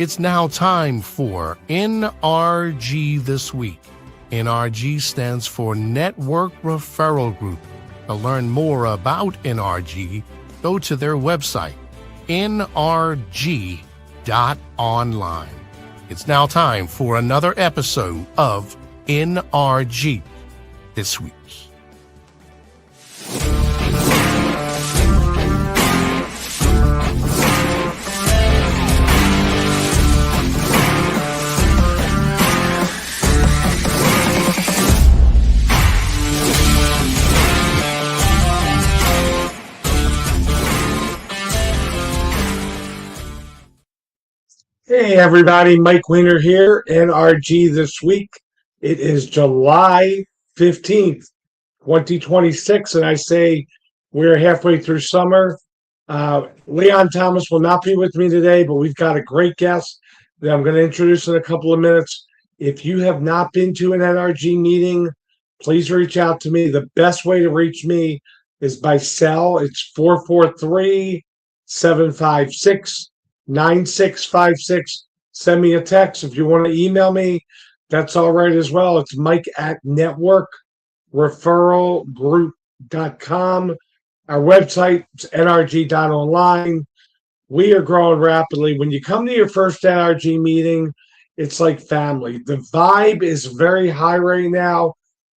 It's now time for NRG This Week. NRG stands for Network Referral Group. To learn more about NRG, go to their website, nrg.online. It's now time for another episode of NRG This Week. Hey everybody, Mike Weiner here, NRG This Week. It is July 15th, 2026, and I say we're halfway through summer. Leon Thomas will not be with me today, but we've got a great guest that I'm going to introduce in a couple of minutes. If you have not been to an NRG meeting, please reach out to me. The best way to reach me is by cell. It's 443-756-9656. Send me a text. If you want to email me, that's all right as well. It's mike@networkreferralgroup.com. Our website is nrg.online. We are growing rapidly. When you come to your first NRG meeting, it's like family. The vibe is very high right now.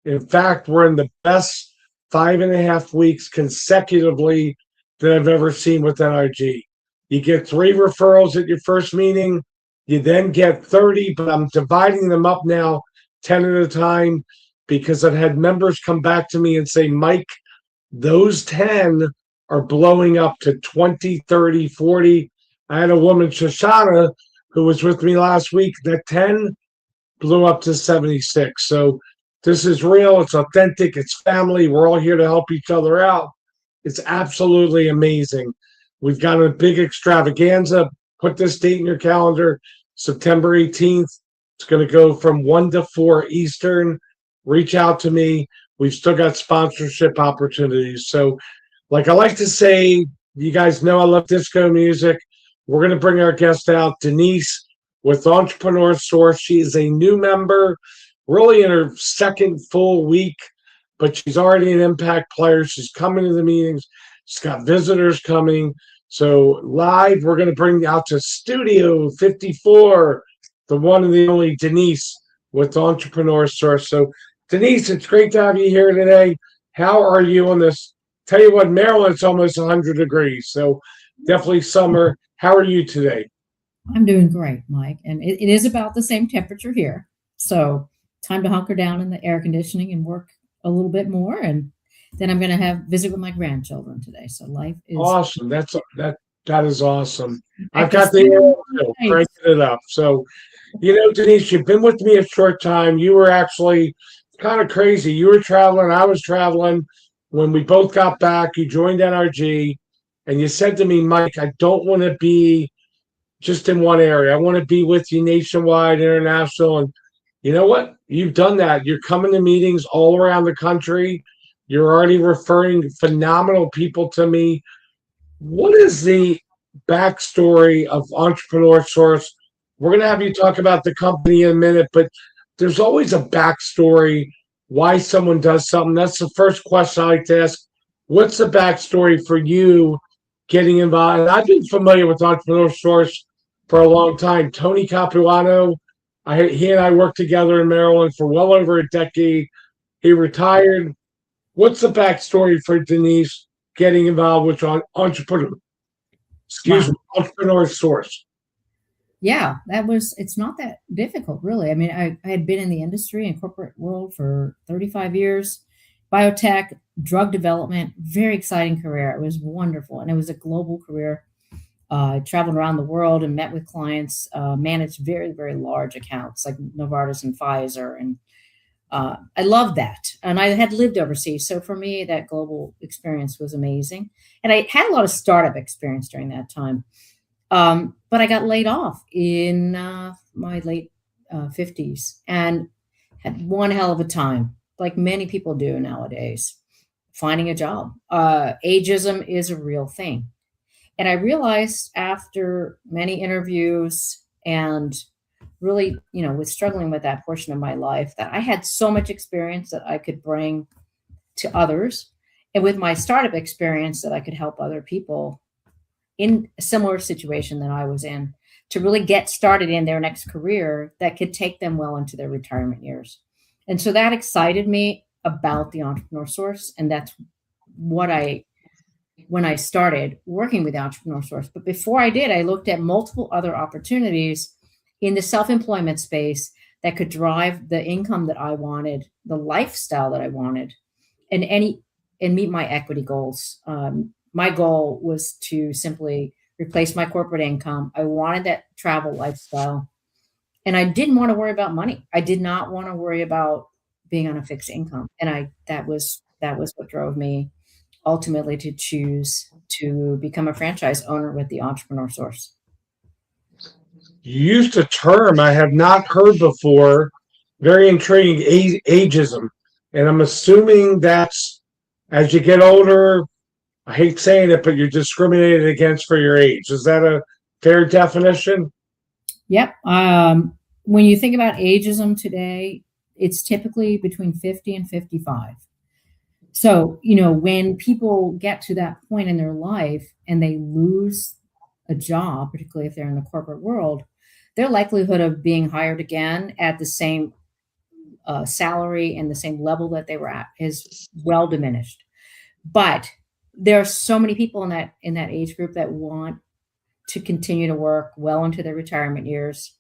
In fact, we're in the best 5.5 weeks consecutively that I've ever seen with NRG. You get 3 referrals at your first meeting. You then get 30, but I'm dividing them up now 10 at a time because I've had members come back to me and say, Mike, those 10 are blowing up to 20, 30, 40. I had a woman, Shoshana, who was with me last week. That 10 blew up to 76. So this is real. It's authentic. It's family. We're all here to help each other out. It's absolutely amazing. We've got a big extravaganza. Put this date in your calendar, September 18th. It's going to go from 1 to 4 Eastern. Reach out to me. We've still got sponsorship opportunities. So, like I like to say, you guys know I love disco music. We're going to bring our guest out, Denise, with Entrepreneur Source. She is a new member, really in her second full week, but she's already an impact player. She's coming to the meetings. She's got visitors coming. So live, we're going to bring out to Studio 54, the one and the only Denise with Entrepreneur Source. So Denise, it's great to have you here today. How are you on this? Tell you what, Maryland, it's almost 100 degrees. So definitely summer. How are you today? I'm doing great, Mike. And it is about the same temperature here. So time to hunker down in the air conditioning and work a little bit more. And then I'm going to have visit with my grandchildren today. So life is awesome. That is awesome. I've got the air cranking it up. So, Denise, you've been with me a short time. You were actually kind of crazy. You were traveling. I was traveling. When we both got back, you joined NRG, and you said to me, Mike, I don't want to be just in one area. I want to be with you nationwide, international. And you know what? You've done that. You're coming to meetings all around the country. You're already referring phenomenal people to me. What is the backstory of Entrepreneur Source? We're going to have you talk about the company in a minute, but there's always a backstory why someone does something. That's the first question I like to ask. What's the backstory for you getting involved? And I've been familiar with Entrepreneur Source for a long time. Tony Capuano, he and I worked together in Maryland for well over a decade. He retired. What's the backstory for Denise getting involved with Entrepreneur Source? Yeah, it's not that difficult, really. I mean, I had been in the industry and corporate world for 35 years, biotech, drug development, very exciting career. It was wonderful. And it was a global career. I traveled around the world and met with clients, managed very, very large accounts like Novartis and Pfizer and I loved that. And I had lived overseas. So for me, that global experience was amazing. And I had a lot of startup experience during that time. But I got laid off in my late 50s and had one hell of a time, like many people do nowadays, finding a job. Ageism is a real thing. And I realized after many interviews and really, with struggling with that portion of my life, that I had so much experience that I could bring to others. And with my startup experience, that I could help other people in a similar situation that I was in to really get started in their next career that could take them well into their retirement years. And so that excited me about the entrepreneur source. And that's what when I started working with the entrepreneur source. But before I did, I looked at multiple other opportunities in the self-employment space that could drive the income that I wanted, the lifestyle that I wanted, and meet my equity goals. My goal was to simply replace my corporate income. I wanted that travel lifestyle, and I didn't want to worry about money. I did not want to worry about being on a fixed income, and that was what drove me ultimately to choose to become a franchise owner with the Entrepreneur Source. You used a term I have not heard before, very intriguing, ageism. And I'm assuming that's as you get older, I hate saying it, but you're discriminated against for your age. Is that a fair definition? Yep. When you think about ageism today, it's typically between 50 and 55. So, when people get to that point in their life and they lose a job, particularly if they're in the corporate world, their likelihood of being hired again at the same salary and the same level that they were at is well diminished. But there are so many people in that age group that want to continue to work well into their retirement years,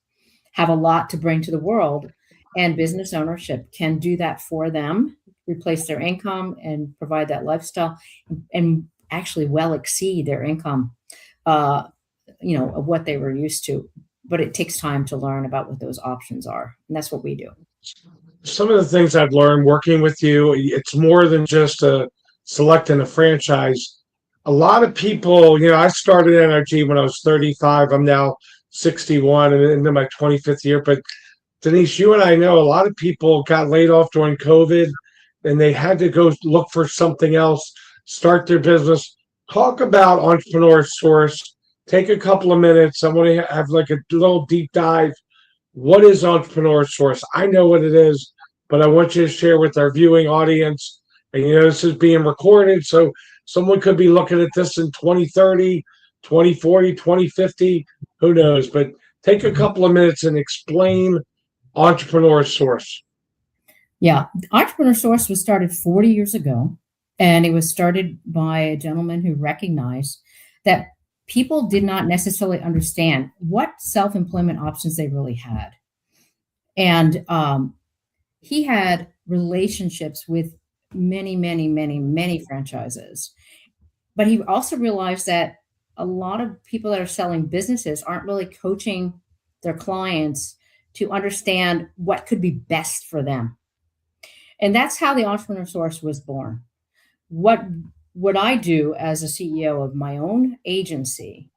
have a lot to bring to the world, and business ownership can do that for them, replace their income and provide that lifestyle, and actually well exceed their income, of what they were used to. But it takes time to learn about what those options are. And that's what we do. Some of the things I've learned working with you, it's more than just selecting a franchise. A lot of people, I started NRG when I was 35. I'm now 61 and into my 25th year. But Denise, you and I know a lot of people got laid off during COVID and they had to go look for something else, start their business. Talk about Entrepreneur Source. Take a couple of minutes. I want to have like a little deep dive. What is Entrepreneur Source? I know what it is, but I want you to share with our viewing audience. And this is being recorded, so someone could be looking at this in 2030, 2040, 2050, who knows? But take a couple of minutes and explain Entrepreneur Source. Yeah, Entrepreneur Source was started 40 years ago, and it was started by a gentleman who recognized that people did not necessarily understand what self-employment options they really had. And he had relationships with many, many, many, many franchises. But he also realized that a lot of people that are selling businesses aren't really coaching their clients to understand what could be best for them. And that's how the Entrepreneur Source was born. What I do as a CEO of my own agency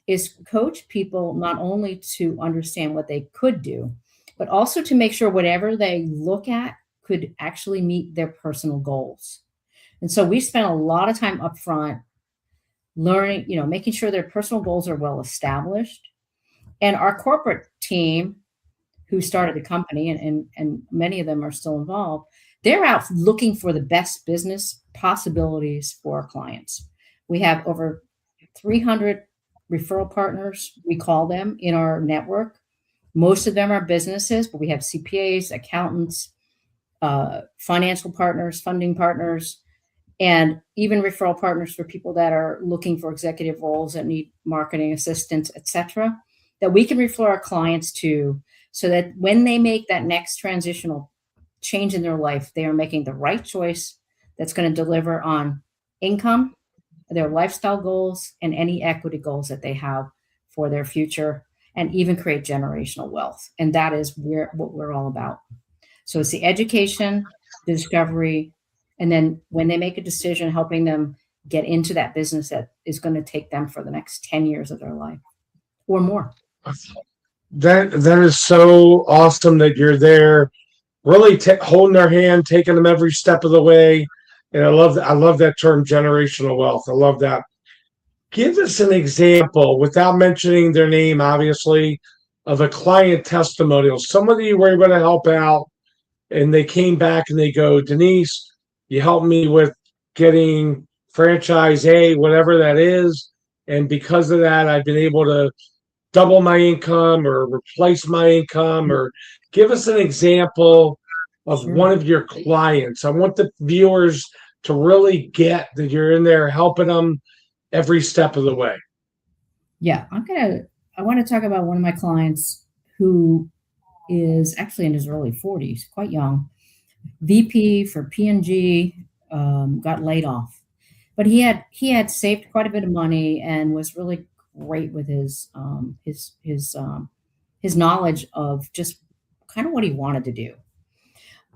is coach people not only to understand what they could do, but also to make sure whatever they look at could actually meet their personal goals. And so we spent a lot of time up front learning, making sure their personal goals are well established. And our corporate team, who started the company, and many of them are still involved, they're out looking for the best business possibilities for our clients. We have over 300 referral partners, we call them, in our network. Most of them are businesses, but we have CPAs, accountants, financial partners, funding partners, and even referral partners for people that are looking for executive roles that need marketing assistance, etc., that we can refer our clients to, so that when they make that next transitional change in their life, they are making the right choice that's going to deliver on income, their lifestyle goals, and any equity goals that they have for their future, and even create generational wealth. And that is what we're all about. So it's the education, the discovery, and then when they make a decision, helping them get into that business that is going to take them for the next 10 years of their life or more. That is so awesome that you're there, really holding their hand, taking them every step of the way. And I love that term, generational wealth. I love that. Give us an example, without mentioning their name, obviously, of a client testimonial. Somebody you were able to help out, and they came back and they go, Denise, you helped me with getting franchise A, whatever that is. And because of that, I've been able to double my income or replace my income, or give us an example of Sure. one of your clients. I want the viewers to really get that you're in there helping them every step of the way. Yeah, I want to talk about one of my clients who is actually in his early 40s, quite young, VP for P&G, got laid off, but he had saved quite a bit of money and was really great with his knowledge of just kind of what he wanted to do.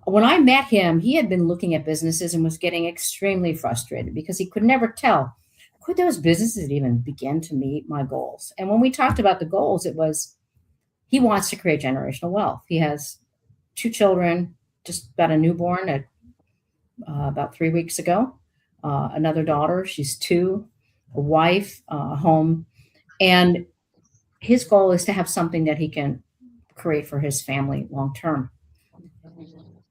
When I met him, he had been looking at businesses and was getting extremely frustrated because he could never tell, could those businesses even begin to meet my goals? And when we talked about the goals, it was, he wants to create generational wealth. He has 2 children, just got a newborn at about 3 weeks ago, another daughter, she's 2, a wife, home. And his goal is to have something that he can create for his family long term.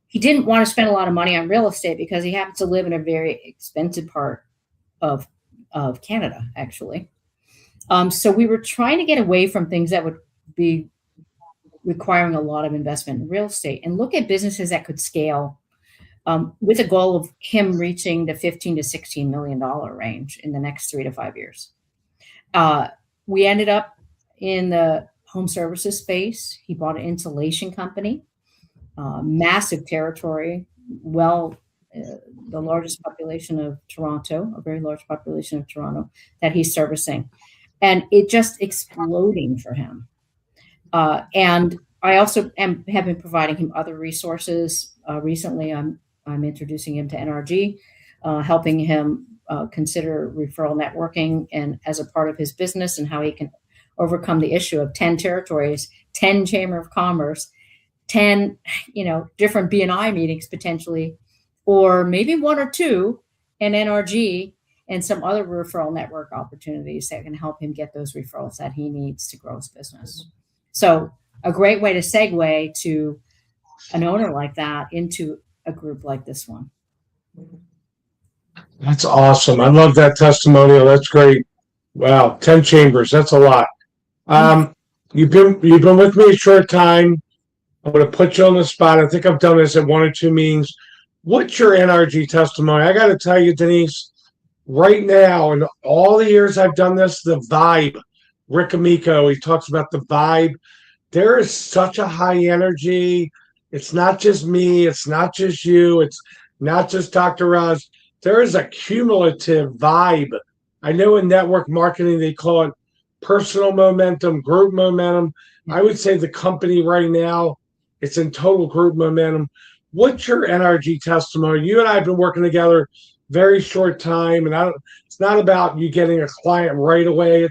He didn't want to spend a lot of money on real estate because he happens to live in a very expensive part of Canada, actually. So we were trying to get away from things that would be requiring a lot of investment in real estate and look at businesses that could scale, with a goal of him reaching the $15 to $16 million range in the next 3 to 5 years. We ended up in the home services space. He bought an insulation company, massive territory, the largest population of Toronto, a very large population of Toronto that he's servicing. And it just exploding for him. And I also have been providing him other resources. Recently, I'm introducing him to NRG, helping him consider referral networking and as a part of his business, and how he can overcome the issue of 10 territories, 10 Chamber of Commerce, 10, different BNI meetings potentially, or maybe 1 or 2 in NRG and some other referral network opportunities that can help him get those referrals that he needs to grow his business. So a great way to segue to an owner like that into a group like this one. That's awesome. I love that testimonial. That's great. Wow, 10 chambers. That's a lot. You've been with me a short time. I'm going to put you on the spot. I think I've done this at 1 or 2 meetings. What's your NRG testimony? I got to tell you, Denise, right now, in all the years I've done this, the vibe, Rick Amico, he talks about the vibe. There is such a high energy. It's not just me. It's not just you. It's not just Dr. Roz. There is a cumulative vibe. I know in network marketing, they call it personal momentum, group momentum. I would say the company right now, it's in total group momentum. What's your NRG testimony? You and I have been working together very short time, and it's not about you getting a client right away.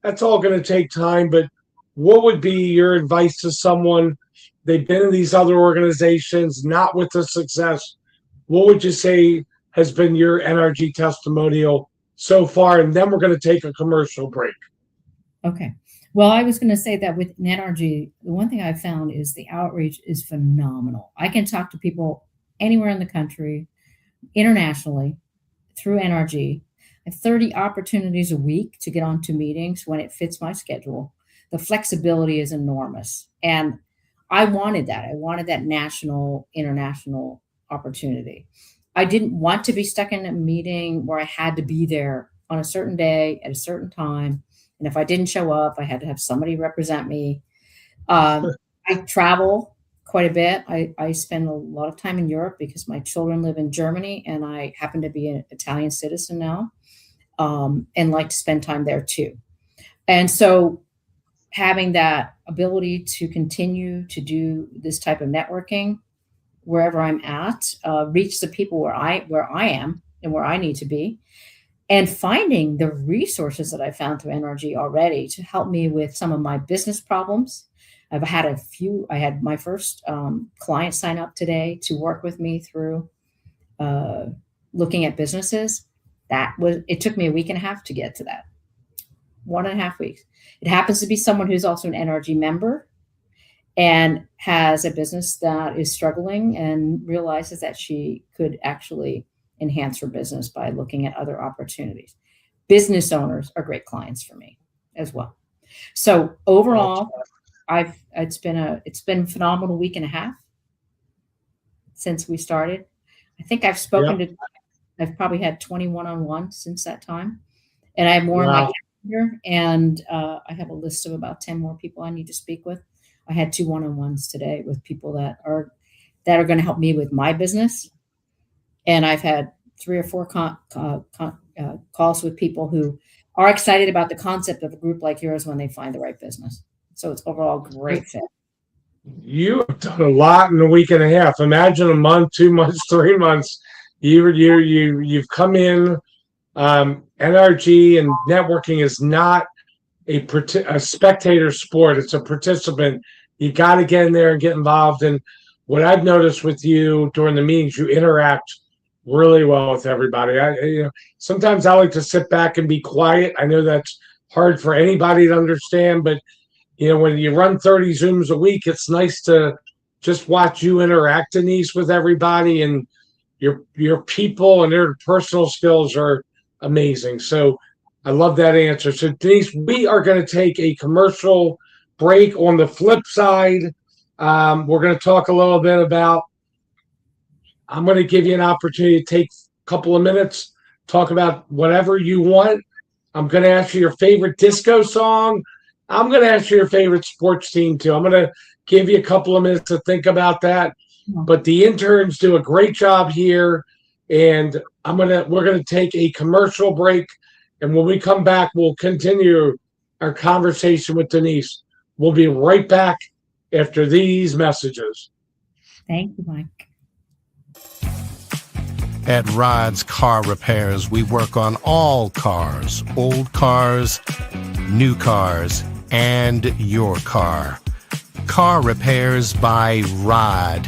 That's all gonna take time. But what would be your advice to someone? They've been in these other organizations, not with the success. What would you say has been your NRG testimonial so far? And then we're going to take a commercial break. Okay. Well, I was going to say that with NRG, the one thing I've found is the outreach is phenomenal. I can talk to people anywhere in the country, internationally, through NRG. I have 30 opportunities a week to get onto meetings when it fits my schedule. The flexibility is enormous. And I wanted that. I wanted that national, international opportunity. I didn't want to be stuck in a meeting where I had to be there on a certain day at a certain time. And if I didn't show up, I had to have somebody represent me. I travel quite a bit. I spend a lot of time in Europe because my children live in Germany and I happen to be an Italian citizen now, and like to spend time there too. And so having that ability to continue to do this type of networking wherever I'm at, reach the people where I am and where I need to be, and finding the resources that I found through NRG already to help me with some of my business problems. I had my first client sign up today to work with me through looking at businesses. It took me a week and a half to get to that. 1.5 weeks. It happens to be someone who's also an NRG member and has a business that is struggling and realizes that she could actually enhance her business by looking at other opportunities. Business owners are great clients for me as well. So overall, it's been a phenomenal week and a half since we started. I think I've I've probably had 20 one-on-ones since that time, and I have more in my calendar, and I have a list of about 10 more people I need to speak with. I had 2 one-on-ones today with people that are going to help me with my business. And I've had 3 or 4 calls with people who are excited about the concept of a group like yours when they find the right business. So it's overall great fit. You have done a lot in a week and a half. Imagine a month, 2 months, 3 months. You've come in. NRG and networking is not a spectator sport. It's a participant. You got to get in there and get involved. And what I've noticed with you during the meetings, you interact really well with everybody. Sometimes I like to sit back and be quiet. I know that's hard for anybody to understand, but when you run 30 Zooms a week, it's nice to just watch you interact, Denise, with everybody, and your people and their personal skills are amazing. So I love that answer. So Denise, we are going to take a commercial break. On the flip side, we're going to talk a little bit about, I'm going to give you an opportunity to take a couple of minutes, talk about whatever you want. I'm going to ask you your favorite disco song. I'm going to ask you your favorite sports team too. I'm going to give you a couple of minutes to think about that. But the interns do a great job here, and we're going to take a commercial break. And when we come back, we'll continue our conversation with Denise. We'll be right back after these messages. Thank you, Mike. At Rod's Car Repairs, we work on all cars, old cars, new cars, and your car. Car Repairs by Rod.io.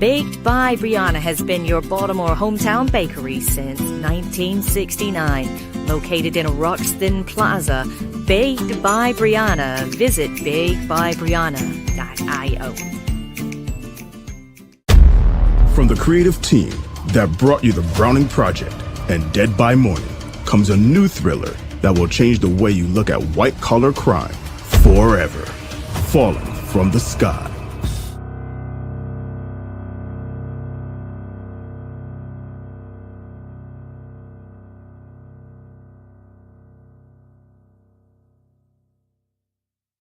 Baked by Brianna has been your Baltimore hometown bakery since 1969. Located in Roxton Plaza, Baked by Brianna. Visit bakedbybrianna.io. From the creative team that brought you The Browning Project and Dead by Morning comes a new thriller that will change the way you look at white-collar crime forever. Falling from the Sky.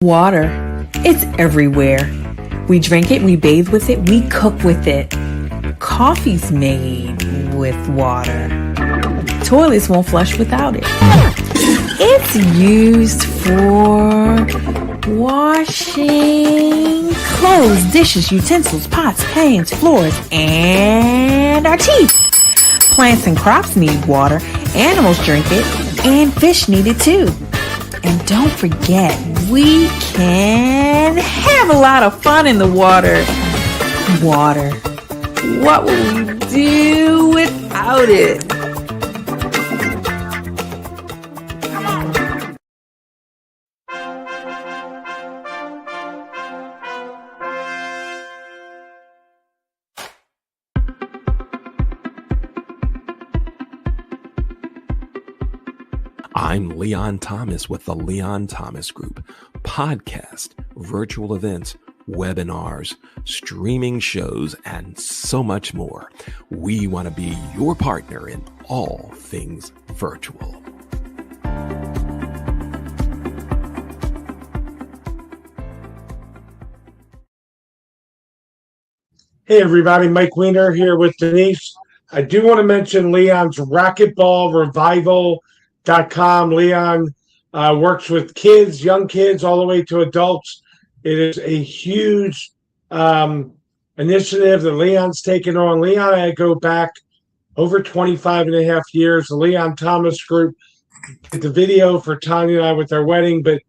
Water. It's everywhere. We drink it, we bathe with it, we cook with it. Coffee's made with water. Toilets won't flush without it. It's used for washing clothes, dishes, utensils, pots, pans, floors, and our teeth. Plants and crops need water, animals drink it, and fish need it too. And don't forget, we can have a lot of fun in the water. Water. What will we do without it? I'm Leon Thomas with the Leon Thomas Group. Podcast, virtual events, webinars, streaming shows, and so much more. We want to be your partner in all things virtual. Hey everybody, Mike Weiner here with Denise. I do want to mention Leon's racquetballrevival.com. Leon works with kids, young kids, all the way to adults. It is a huge initiative that Leon's taken on. Leon and I go back over 25 and a half years. The Leon Thomas Group did the video for Tanya and I with our wedding, but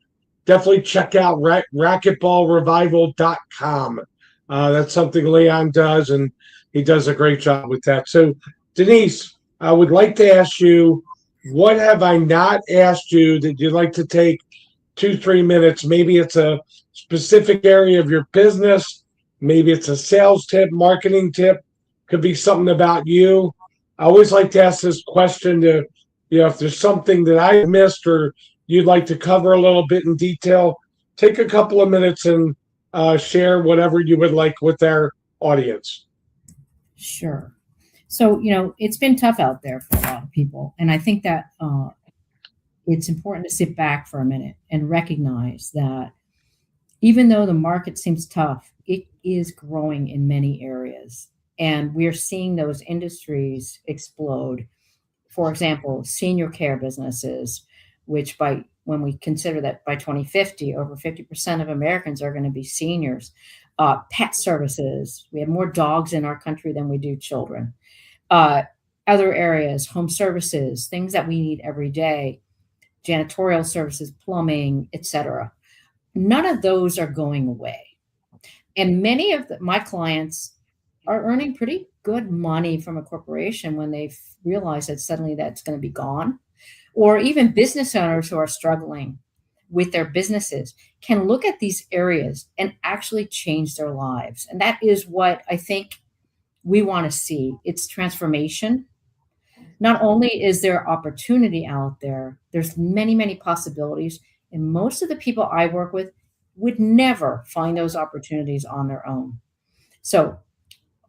definitely check out racquetballrevival.com. That's something Leon does, and he does a great job with that. So, Denise, I would like to ask you, what have I not asked you that you'd like to take 2-3 minutes? Maybe it's a specific area of your business. Maybe it's a sales tip, marketing tip. Could be something about you. I always like to ask this question to, if there's something that I missed or you'd like to cover a little bit in detail, take a couple of minutes and share whatever you would like with our audience. Sure. So, it's been tough out there for a lot of people. And I think that it's important to sit back for a minute and recognize that even though the market seems tough, it is growing in many areas. And we're seeing those industries explode. For example, senior care businesses, which when we consider that by 2050, over 50% of Americans are going to be seniors. Pet services. We have more dogs in our country than we do children. Other areas, home services, things that we need every day, janitorial services, plumbing, etc. None of those are going away. And many of my clients are earning pretty good money from a corporation when they realize that suddenly that's going to be gone. Or even business owners who are struggling with their businesses can look at these areas and actually change their lives. And that is what I think we want to see. It's transformation. Not only is there opportunity out there, there's many, many possibilities. And most of the people I work with would never find those opportunities on their own. So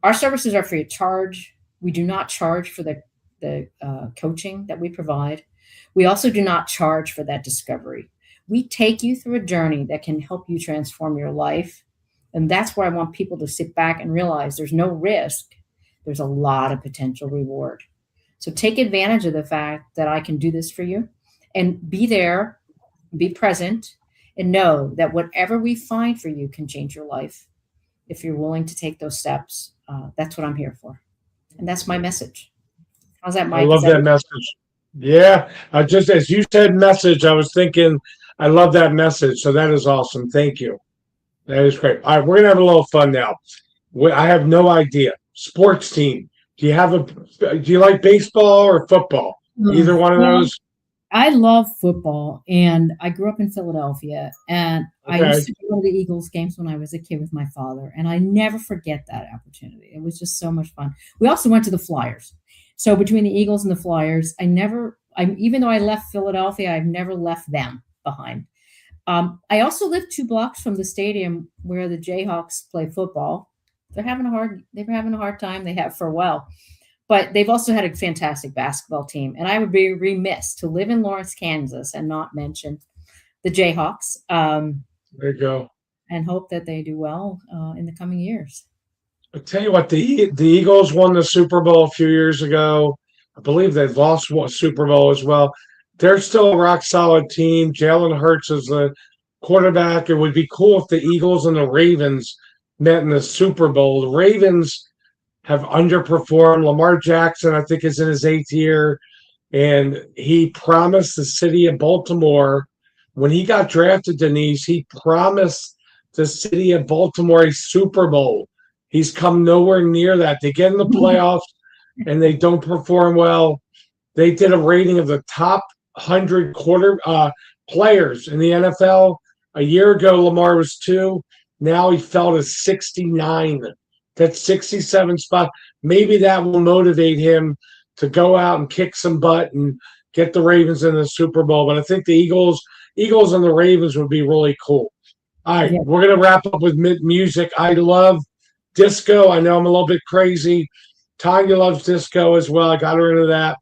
our services are free of charge. We do not charge for the coaching that we provide. We also do not charge for that discovery. We take you through a journey that can help you transform your life. And that's where I want people to sit back and realize there's no risk. There's a lot of potential reward. So take advantage of the fact that I can do this for you and be there, be present, and know that whatever we find for you can change your life. If you're willing to take those steps, that's what I'm here for. And that's my message. How's that, Mike? I love that message. Yeah, just as you said message, I was thinking, I love that message. So that is awesome. Thank you. That is great. All right, we're going to have a little fun now. I have no idea. Sports team. Do you like baseball or football? Either one of those? I love football, and I grew up in Philadelphia, and I used to go to the Eagles games when I was a kid with my father, and I never forget that opportunity. It was just so much fun. We also went to the Flyers. So between the Eagles and the Flyers, even though I left Philadelphia, I've never left them behind. I also live 2 blocks from the stadium where the Jayhawks play football. They were having a hard time. They have for a while, but they've also had a fantastic basketball team. And I would be remiss to live in Lawrence, Kansas, and not mention the Jayhawks. There you go. And hope that they do well in the coming years. I'll tell you what, the Eagles won the Super Bowl a few years ago. I believe they've lost one Super Bowl as well. They're still a rock solid team. Jalen Hurts is the quarterback. It would be cool if the Eagles and the Ravens met in the Super Bowl. The Ravens have underperformed. Lamar Jackson, I think, is in his 8th year, and he promised the city of Baltimore when he got drafted, Denise, he promised the city of Baltimore a Super Bowl. He's come nowhere near that. They get in the playoffs and they don't perform well. They did a rating of the top 100 players in the NFL. A year ago, Lamar was 2. Now he fell to 69. That's 67 spot. Maybe that will motivate him to go out and kick some butt and get the Ravens in the Super Bowl. But I think the Eagles and the Ravens would be really cool. All right, we're going to wrap up with music. I love disco. I know I'm a little bit crazy. Tanya loves disco as well. I got her into that.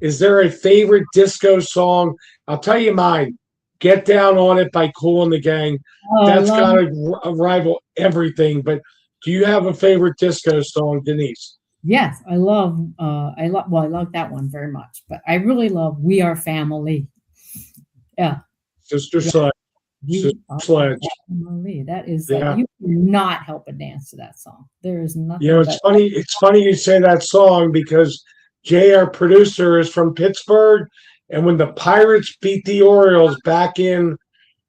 Is there a favorite disco song? I'll tell you mine. Get Down on It by Kool and the Gang. That's got to rival everything. But do you have a favorite disco song, Denise? Yes, I love that one very much. But I really love We Are Family. Yeah, Sister Yeah. Sledge. We Sister are Sledge. family. That is Yeah. like you cannot help but dance to that song. There is nothing. You know, it's funny. It's funny you say that song because Jay, our producer, is from Pittsburgh, and when the Pirates beat the Orioles back in,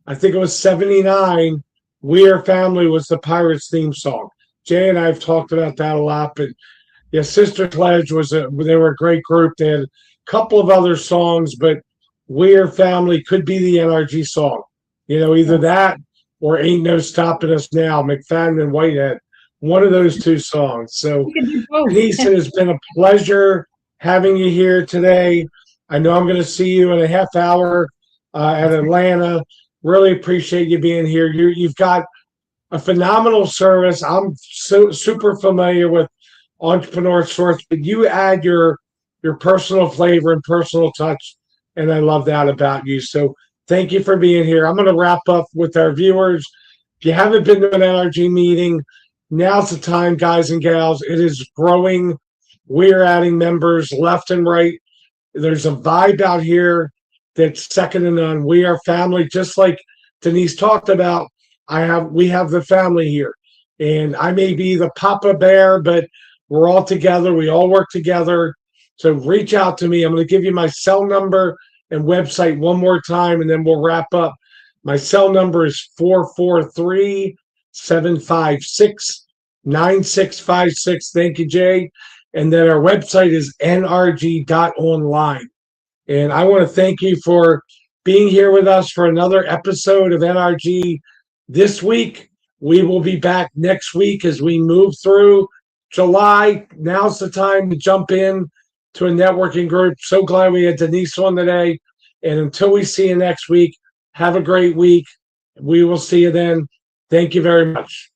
I think it was '79, "We Are Family" was the Pirates theme song. Jay and I have talked about that a lot, but yeah, Sister Sledge they were a great group. They had a couple of other songs, but "We Are Family" could be the NRG song. You know, either that or "Ain't No Stopping Us Now," McFadden and Whitehead. One of those two songs. So, We can do both. Denise, it has been a pleasure having you here today. I know I'm going to see you in a half hour at Atlanta. Really appreciate you being here. You've got a phenomenal service. I'm super familiar with Entrepreneur Source, but you add your personal flavor and personal touch, and I love that about you. So thank you for being here. I'm going to wrap up with our viewers. If you haven't been to an NRG meeting, now's the time, guys and gals. It is growing. We're adding members left and right. There's a vibe out here that's second to none. We are family, just like Denise talked about. We have the family here, and I may be the Papa Bear, but we're all together. We all work together. So reach out to me. I'm going to give you my cell number and website one more time, and then we'll wrap up. My cell number is 443-756-9656. Thank you, Jay. And then our website is nrg.online. And I want to thank you for being here with us for another episode of NRG This Week. We will be back next week as we move through July. Now's the time to jump in to a networking group. So glad we had Denise on today. And until we see you next week, have a great week. We will see you then. Thank you very much.